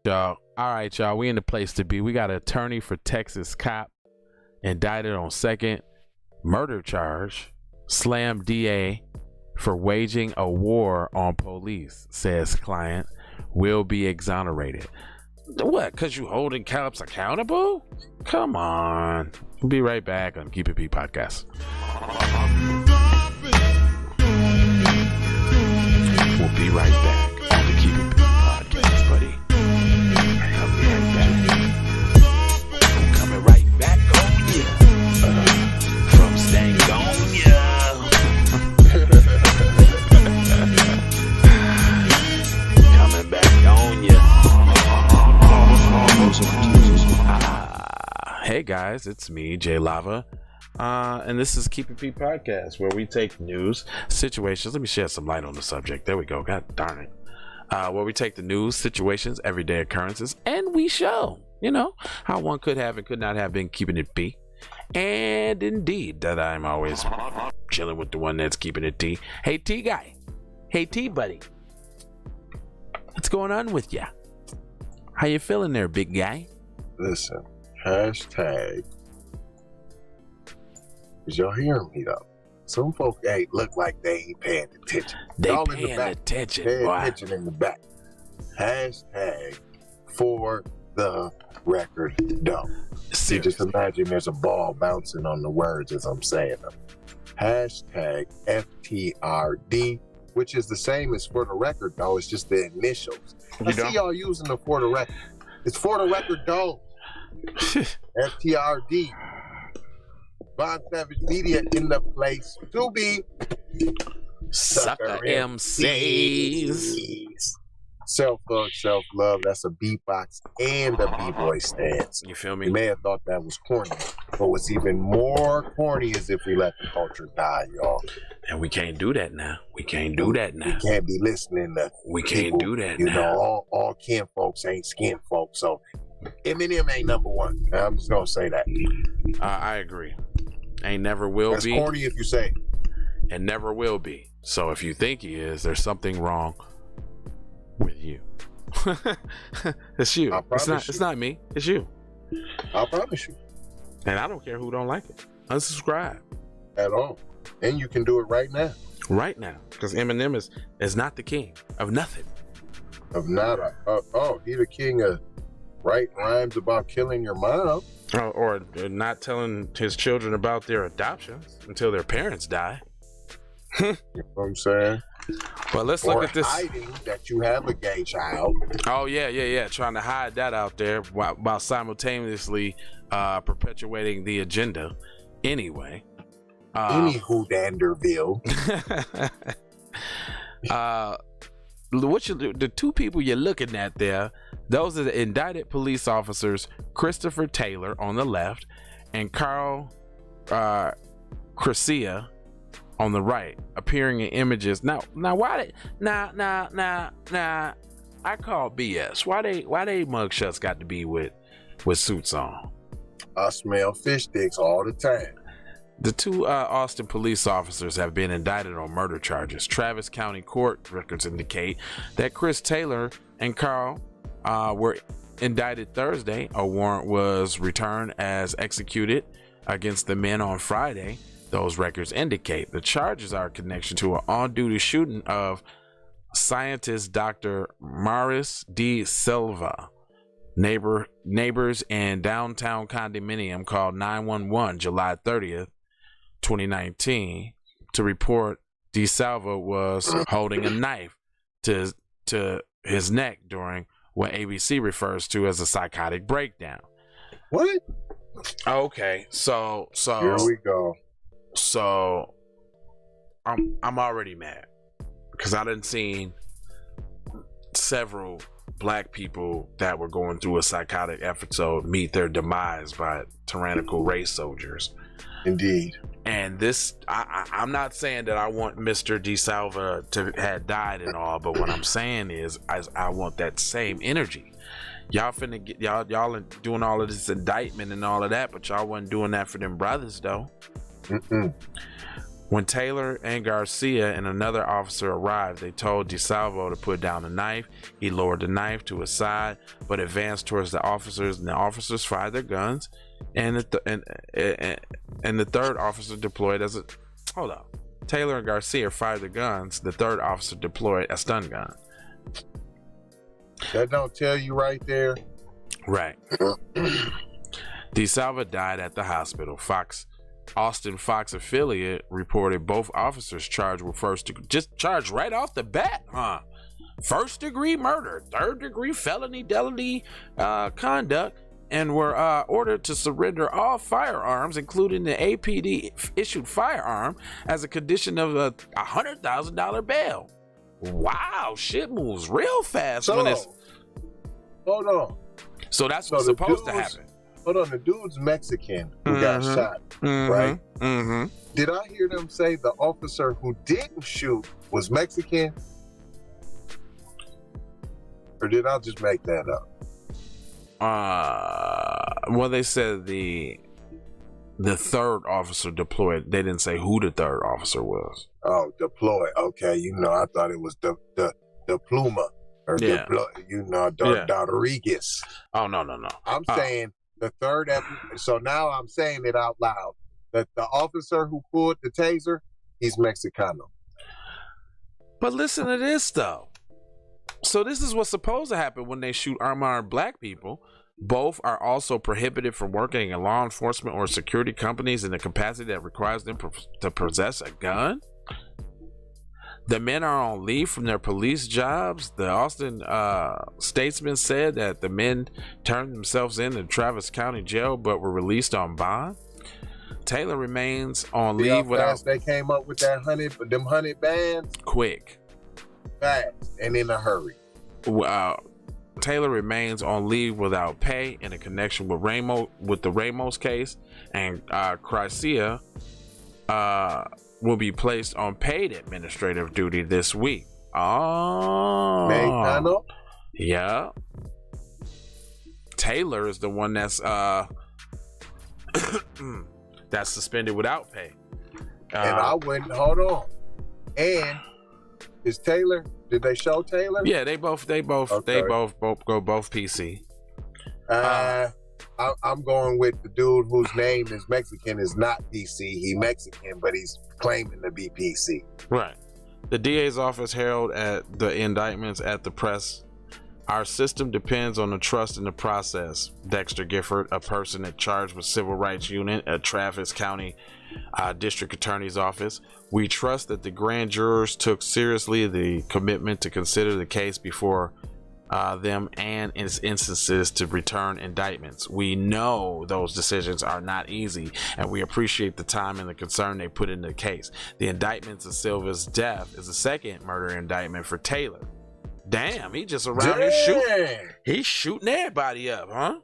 Y'all. All right, y'all. We in the place to be. We got an attorney for Texas Cop indicted on second murder charge. Slam DA for waging a war on police, says client. Will be exonerated. What? Because you holding cops accountable? Come on. We'll be right back on Keep It P podcast. We'll be right back on the Keep It P podcast, buddy. I'll be right back. I'm coming right back on you. From staying on ya. Coming back on ya. Hey guys, it's me, Jay Lava. And this is Keep It P podcast, where we take news, situations. Let me shed some light on the subject. There we go. God darn it. Where we take the news, situations, everyday occurrences, and we show, how one could have and could not have been keeping it P. And indeed, that I'm always chilling with the one that's keeping it T. Hey, T guy. Hey, T buddy. What's going on with ya? How you feeling there, big guy? Listen, hashtag. Is y'all hearing me though? Some folk ain't look like they ain't paying attention. They y'all paying in the back, attention. paying Boy. attention in the back. Hashtag for the record doe. You just imagine there's a ball bouncing on the words as I'm saying them. Hashtag FTRD, which is the same as for the record though. It's just the initials. I see y'all using the for the record. It's for the record doe. FTRD. Von Savage Media in the place to be. Sucker MCs. Self-love, self-love. That's a beatbox and a b-boy stance. You feel me? You may have thought that was corny, but what's even more corny is if we let the culture die, y'all. And we can't do that now. We can't do that now. We can't be listening to We people, can't do that you now. know, all kin folks ain't skin folks. So Eminem ain't number one. I'm just gonna say that. I agree. Ain't never will That's be. corny if you say it. And never will be. So if you think he is, there's something wrong with you. It's you. It's not me. It's you. I promise you. And I don't care who don't like it. Unsubscribe. At all. And you can do it right now. Right now. Because Eminem is not the king of nothing. Of nada. He the king of writing rhymes about killing your mom. Or not telling his children about their adoptions until their parents die. You know what I'm saying? But let's look at this. Hiding that you have a gay child. Oh yeah. Trying to hide that out there while simultaneously perpetuating the agenda. Anyway. Anywho, Danderville. The two people you're looking at there, those are the indicted police officers, Christopher Taylor on the left and Carl Crescia on the right, appearing in images. Now why I call BS. Why they mugshots got to be with suits on? I smell fish sticks all the time. The two Austin police officers have been indicted on murder charges. Travis County Court records indicate that Chris Taylor and Carl were indicted Thursday. A warrant was returned as executed against the men on Friday. Those records indicate the charges are in connection to an on-duty shooting of scientist Dr. Maris D. Silva. Neighbors in downtown condominium called 911 July 30th, 2019 to report D. Salva was holding a knife to his neck during what ABC refers to as a psychotic breakdown. What? Okay, so here we go. So I'm already mad because I done seen several black people that were going through a psychotic episode meet their demise by tyrannical race soldiers. Indeed. And this, I'm not saying that I want Mr. DeSalva to have died and all, but what I'm saying is I want that same energy. Y'all finna get y'all are doing all of this indictment and all of that, but y'all wasn't doing that for them brothers though. When Taylor and Garcia and another officer arrived, they told DeSalvo to put down the knife. He lowered the knife to his side, but advanced towards the officers, and the officers fired their guns. And the third officer deployed as a... Hold up. Taylor and Garcia fired the guns. The third officer deployed a stun gun. That don't tell you right there. Right. DeSalvo died at the hospital. Austin Fox affiliate reported both officers charged with just charged right off the bat, huh? First degree murder, third degree felony conduct, and were ordered to surrender all firearms, including the APD issued firearm, as a condition of a $100,000 bail. Wow, shit moves real fast when it's... Hold on. So that's what's supposed to happen. Hold on, the dude's Mexican who got shot, right? Did I hear them say the officer who didn't shoot was Mexican? Or did I just make that up? Well, they said the third officer deployed. They didn't say who the third officer was. Oh, deployed. Okay, I thought it was the Pluma or Rodriguez. Oh, no. I'm saying the third. So now I'm saying it out loud that the officer who pulled the taser, he's Mexicano. But listen to this though. So this is what's supposed to happen when they shoot unarmed black people. Both are also prohibited from working in law enforcement or security companies in the capacity that requires them to possess a gun. The men are on leave from their police jobs. The Austin Statesman said that the men turned themselves in to Travis County Jail but were released on bond. Taylor remains on leave without... They came up with them 100 bands? Quick. Fast and in a hurry. Taylor remains on leave without pay in a connection with the Ramos case, and Garcia will be placed on paid administrative duty this week. Oh, Mexicano? Yeah. Taylor is the one that's that's suspended without pay. And I wouldn't hold on. And is Taylor? Did they show Taylor? Yeah, they both go both PC. I'm going with the dude whose name is Mexican is not PC. He Mexican, but he's claiming to be PC. Right. The DA's office heralded at the indictments at the press. Our system depends on the trust in the process. Dexter Gifford, a person charged with civil rights unit at Travis County District Attorney's Office. We trust that the grand jurors took seriously the commitment to consider the case before them and in instances to return indictments. We know those decisions are not easy, and we appreciate the time and the concern they put into the case. The indictments of Silva's death is a second murder indictment for Taylor. Damn, he just around here shooting. He's shooting everybody up, huh?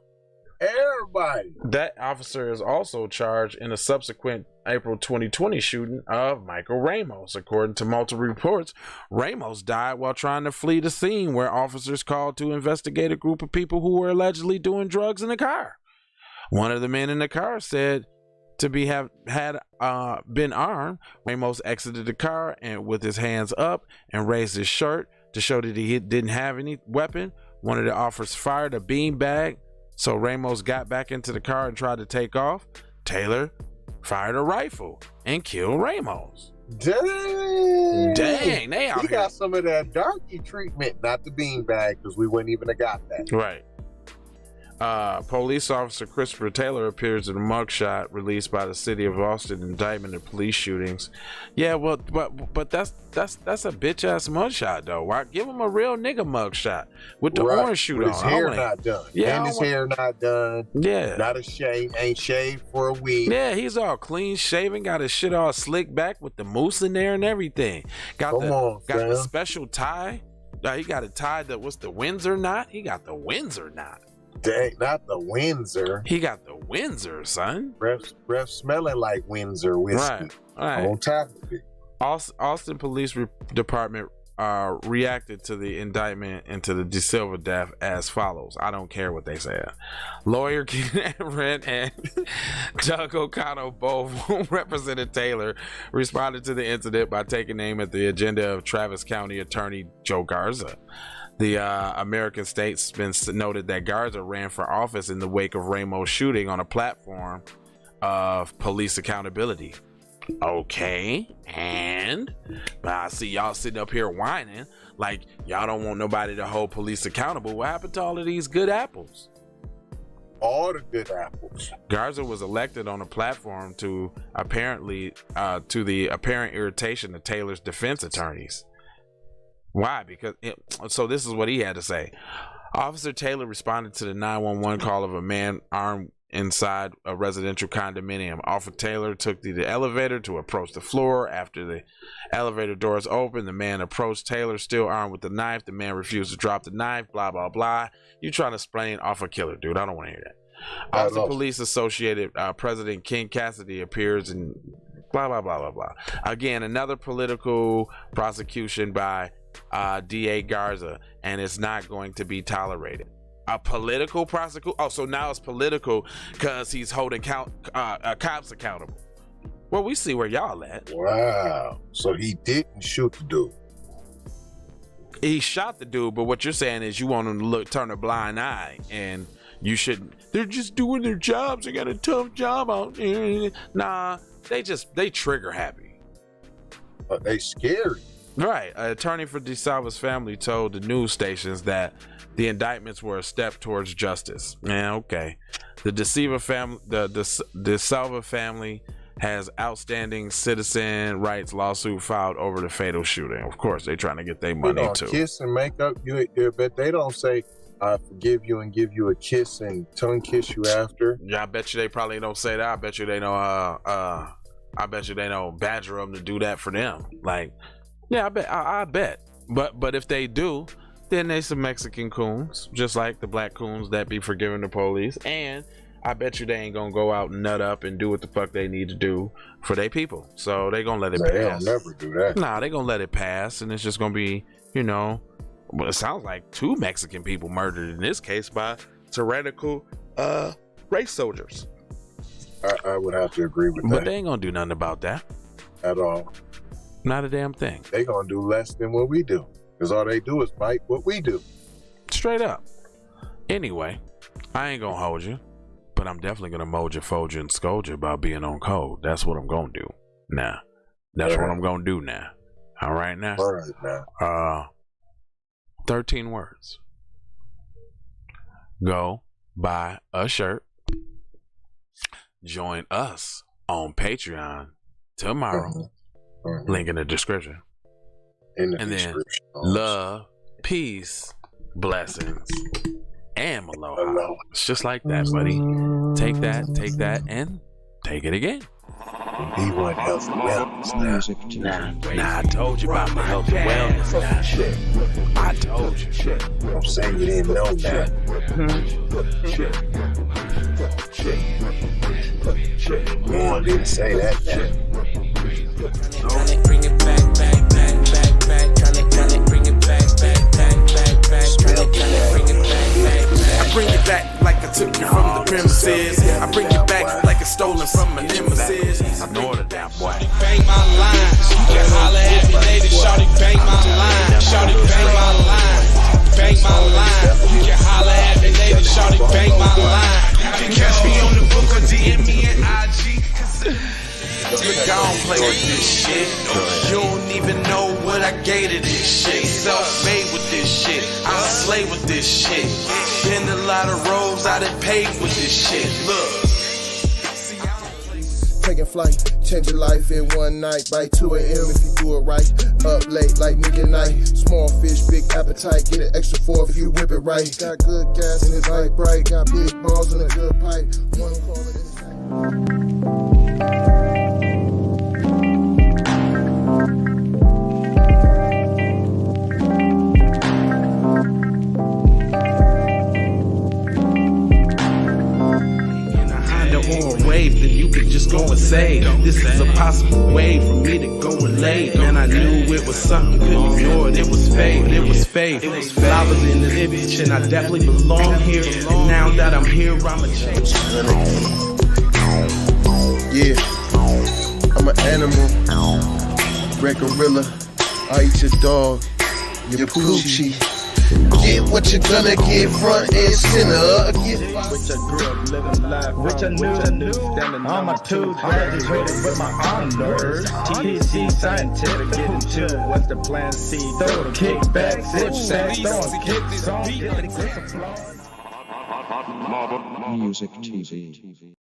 Everybody. That officer is also charged in a subsequent April 2020 shooting of Michael Ramos. According to multiple reports, Ramos died while trying to flee the scene where officers called to investigate a group of people who were allegedly doing drugs in the car. One of the men in the car said to had been armed. Ramos exited the car and with his hands up and raised his shirt to show that he didn't have any weapon. One of the officers fired a beanbag, so Ramos got back into the car and tried to take off. Taylor fired a rifle and killed Ramos. Dang, they out he here. Got some of that darky treatment, not the beanbag, because we wouldn't even have got that. Right. Police officer Christopher Taylor appears in a mugshot released by the city of Austin indictment of police shootings. Yeah, well, but that's a bitch ass mugshot though. Why give him a real nigga mugshot with the orange shoot on? His hair not done. Yeah, and his hair not done. Yeah, not a shave. Ain't shaved for a week. Yeah, he's all clean shaven. Got his shit all slicked back with the moose in there and everything. Got the special tie. He got it tied to what's the Windsor knot? He got the Windsor knot. Dang, not the Windsor. He got the Windsor, son. Breath smelling like Windsor whiskey. Right. On top of it. Austin Police Department reacted to the indictment into the De Silva death as follows. I don't care what they said. Lawyer Ken Everett and Doug O'Connell, both who represented Taylor, responded to the incident by taking aim at the agenda of Travis County Attorney Joe Garza. The American Statesman noted that Garza ran for office in the wake of Ramo's shooting on a platform of police accountability. Okay, and I see y'all sitting up here whining like y'all don't want nobody to hold police accountable. What happened to all of these good apples? All the good apples. Garza was elected on a platform to the apparent irritation of Taylor's defense attorneys. Why? So this is what he had to say. Officer Taylor responded to the 911 call of a man armed inside a residential condominium. Officer Taylor took the elevator to approach the floor. After the elevator doors opened, the man approached Taylor, still armed with the knife. The man refused to drop the knife, blah, blah, blah. You trying to explain off a killer, dude. I don't want to hear that. Officer Police Associated President Ken Cassidy appears and blah, blah, blah, blah, blah. Again, another political prosecution by DA Garza, and it's not going to be tolerated. A political prosecution? Oh, so now it's political because he's holding cops accountable. Well, we see where y'all at. Wow. So he didn't shoot the dude. He shot the dude, but what you're saying is you want him to turn a blind eye, and you shouldn't. They're just doing their jobs. They got a tough job out there. Nah, they trigger happy. But they scary. Right. An attorney for DeSalva's family told the news stations that the indictments were a step towards justice. Yeah, okay. The DeSalva family has outstanding citizen rights lawsuit filed over the fatal shooting. Of course, they're trying to get their money too. Kiss and make up, but they don't say, I forgive you and give you a kiss and tongue kiss you after. Yeah, I bet you they probably don't say that. I bet you they know. I bet you they don't badger them to do that for them. Like, yeah, I bet. But if they do, then they some Mexican coons, just like the black coons that be forgiving the police. And I bet you they ain't gonna go out and nut up and do what the fuck they need to do for their people. So they gonna let it pass. They'll never do that. Nah, they gonna let it pass, and it's just gonna be, well, it sounds like 2 Mexican people murdered in this case by tyrannical race soldiers. I would have to agree with that. But they ain't gonna do nothing about that. At all. Not a damn thing. They gonna do less than what we do. Because all they do is fight what we do. Straight up. Anyway, I ain't gonna hold you, but I'm definitely gonna mold you, fold you, and scold you about being on code. That's what I'm gonna do. Now. That's what I'm gonna do now. All right now? All right now. 13 words. Go buy a shirt. Join us on Patreon tomorrow. Link in the description. And then love, peace, blessings, and aloha. It's just like that, buddy. Take that, and take it again. B1 Health and Wellness. Nah, I told you about my health and wellness. I told you. I'm saying you didn't know that. Man, didn't say that now. Bring it back. I bring it back like I took you from the premises. I bring it back like it's stolen from my nemesis. Ignore the damn boy. Bang my line. You can holler at me later. Shawty bang my line. Shawty bang my line. Bang my line. You can holler at me later. Shawty bang my line. You can catch me on the book or DM me at IG. But don't play with this shit. You don't even know what I gave to this shit. Self-made with this shit. I slay with this shit. Been a lot of roads I done paved with this shit. Look. Taking flight, change your life in one night. By 2 a.m. if you do it right. Up late like midnight. Small fish, big appetite. Get an extra 4 if you whip it right. Got good gas and it's light bright. Got big balls and a good pipe. One call it inside. Wave, then you could just go and say, this is a possible way for me to go relate. Man, I knew it was something, couldn't ignore it. It was fate, it was fate. Flowers in this bitch, and I definitely belong here. And now that I'm here, I'ma change. Yeah, I'm an animal, red gorilla. I eat your dog, your poochie. Get what you're gonna get, front and center. Which I grew up living life, which I knew, standing on my tooth, graduated with my honors. TC scientific, getting to what's the plan C? Throw the kickback, sit back, throwing kicks on, get the grits of flow. Music TV.